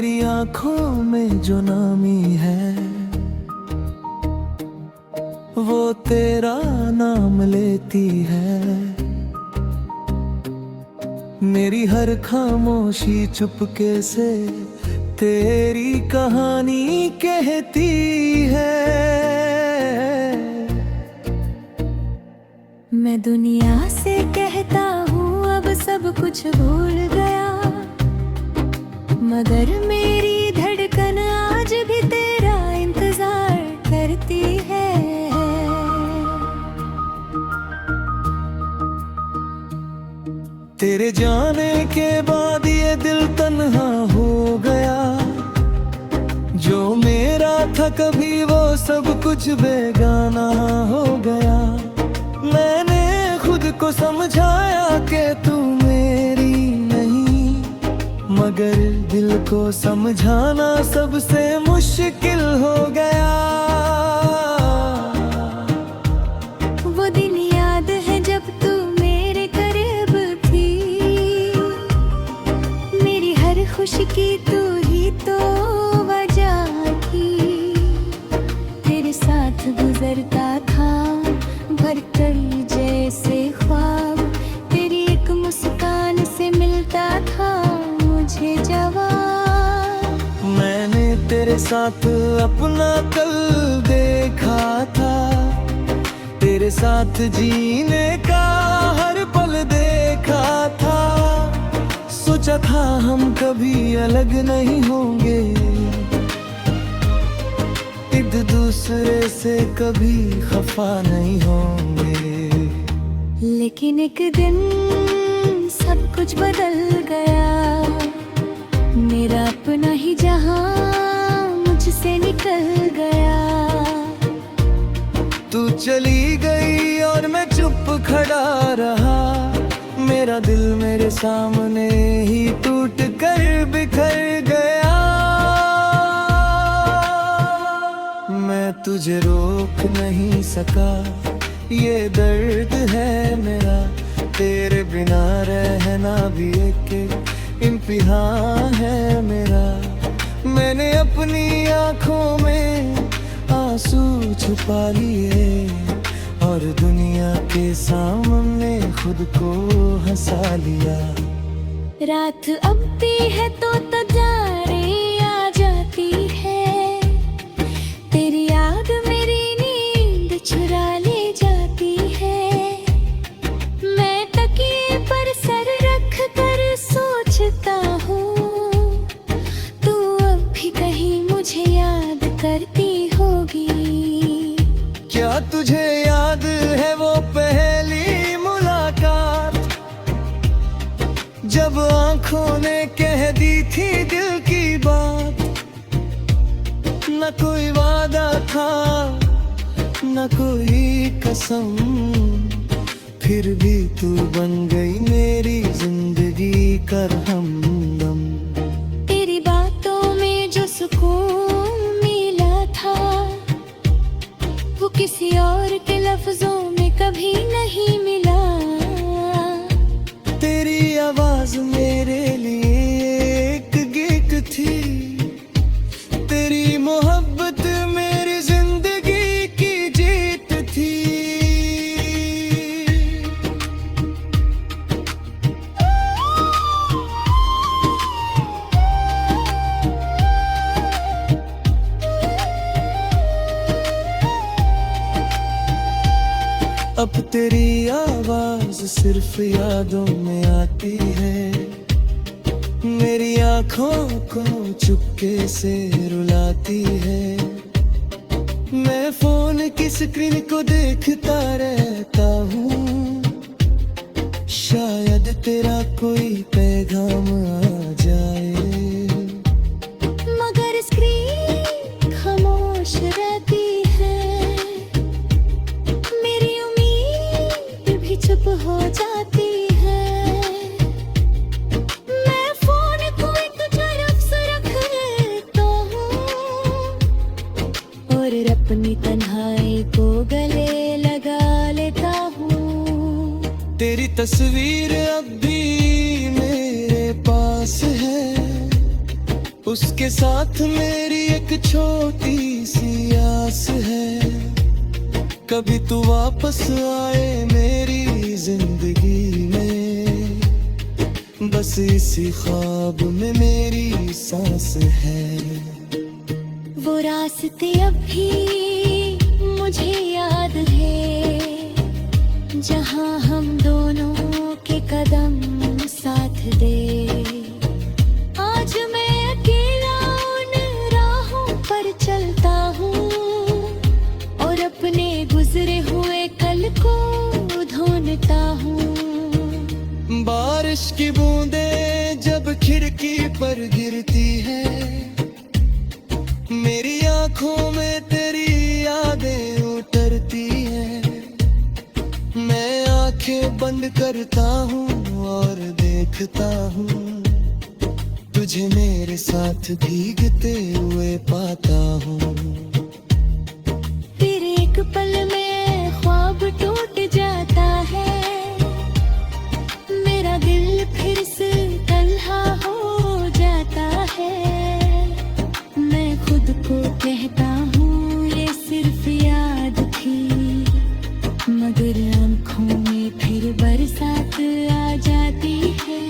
मेरी आंखों में जो नामी है वो तेरा नाम लेती है। मेरी हर खामोशी चुपके से तेरी कहानी कहती है। मैं दुनिया से कहता हूँ अब सब कुछ भूल गया, मगर मेरी धड़कन आज भी तेरा इंतजार करती है। तेरे जाने के बाद ये दिल तन्हा हो गया, जो मेरा था कभी वो सब कुछ बेगाना हो गया। मैंने खुद को समझाया कि तू मेरी नहीं, मगर दिल को समझाना सबसे मुश्किल हो गया। वो दिन याद है जब तू मेरे करीब थी, मेरी हर खुशी की तू ही तो वजह थी। तेरे साथ गुजरता था भरकर जैसे ख्वाब, तेरी एक मुस्कान से मिलता था मुझे जवाब। मैंने तेरे साथ अपना कल देखा था, तेरे साथ जीने का हर पल देखा था। सोचा था हम कभी अलग नहीं होंगे, एक दूसरे से कभी खफा नहीं होंगे। लेकिन एक दिन सब कुछ बदल गया, मेरा अपना ही जहां मुझसे निकल गया। तू चली गई और मैं चुप खड़ा रहा, मेरा दिल मेरे सामने ही टूट कर बिखर गया। मैं तुझे रोक नहीं सका, ये दर्द है मेरा, तेरे बिना रहना भी एक इम्तिहान है मेरा। मैंने अपनी आँखों में आंसू छुपा लिए और दुनिया के सामने खुद को हंसा लिया। रात अब है तो तारे आ जाती है, तेरी याद मेरी नींद चुरा ले जाती है। मैं तकिए पर सर रख कर सोचता हूँ, तू अब भी कहीं मुझे याद करती होगी। क्या तुझे याद है वो पहली मुलाकात, जब आंखों ने कह दी थी दिल की बात। न कोई वादा था न कोई कसम, फिर भी तू बन गई मेरी जिंदगी का हमदम। तेरी बातों में जो सुकून मिला था वो किसी और के लफ्जों में कभी नहीं मिला। तेरी आवाज मेरे लिए एक गीत थी, तेरी मोहब्बत मेरी जिंदगी की जीत थी। अब तेरी आवाज सिर्फ यादों में आती है, मेरी आँखों को चुपके से रुलाती है। मैं फोन की स्क्रीन को देखता रहता हूँ, शायद तेरा कोई पैगाम आ जाए। मगर स्क्रीन खामोश रहती है, मेरी उम्मीद भी चुप हो जाती है। मैं फोन को एक तरफ से रख लेता हूँ और अपनी तन्हाई को गले लगा लेता हूँ। तेरी तस्वीर अब भी मेरे पास है, उसके साथ मेरी एक छोटी सी आस है, कभी तू वापस आए मेरी जिंदगी में। बस इसी ख्वाब में मेरी सांस है। वो रास्ते अब भी मुझे याद है, जहाँ हम दोनों के कदम साथ दे। आज मैं अकेला उन राहों पर चलता हूँ और अपने गुजरे हुए कल को ढूंढता हूँ। बारिश की बूंदें जब खिड़की पर गिरती है, मेरी आंखों में तेरी यादें उतरती हैं। मैं आंखें बंद करता हूँ और देखता हूँ, तुझे मेरे साथ भीगते हुए पाता हूँ। फिर एक पल में ख्वाब टूट जाता है, मेरा दिल फिर से तन्हा हो जाता है। मैं खुद को कहता हूँ ये सिर्फ याद थी, मगर आँखों में फिर बरसात आ जाती है।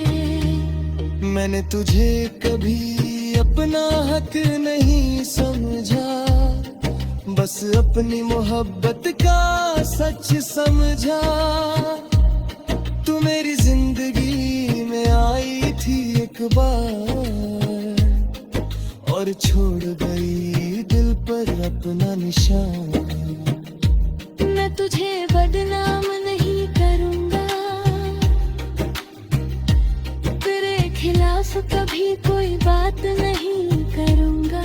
मैंने तुझे कभी अपना हक नहीं समझा, बस अपनी मोहब्बत का सच समझा। तू मेरी जिंदगी में आई थी एक बार और छोड़ गई दिल पर अपना निशान। मैं तुझे बदनाम नहीं करूँगा, तेरे खिलाफ कभी कोई बात नहीं करूँगा।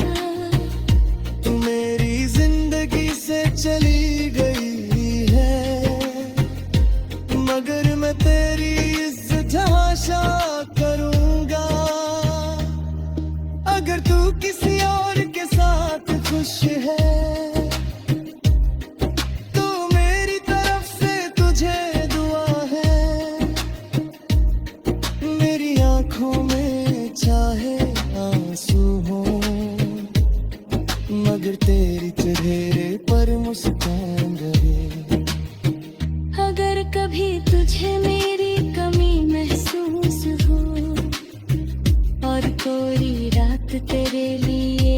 तू मेरी जिंदगी से चली गई है, मगर मैं तेरी इज्जत हमेशा करूँगा। अगर तू किसी और के साथ खुश है, तो मेरी तरफ से तुझे दुआ है। मेरी आंखों में चाहे आंसू हो, मगर तेरी चेहरे पर मुस्कान रहे। अगर कभी तुझे मेरी कमी महसूस हो और कोई रात तेरे लिए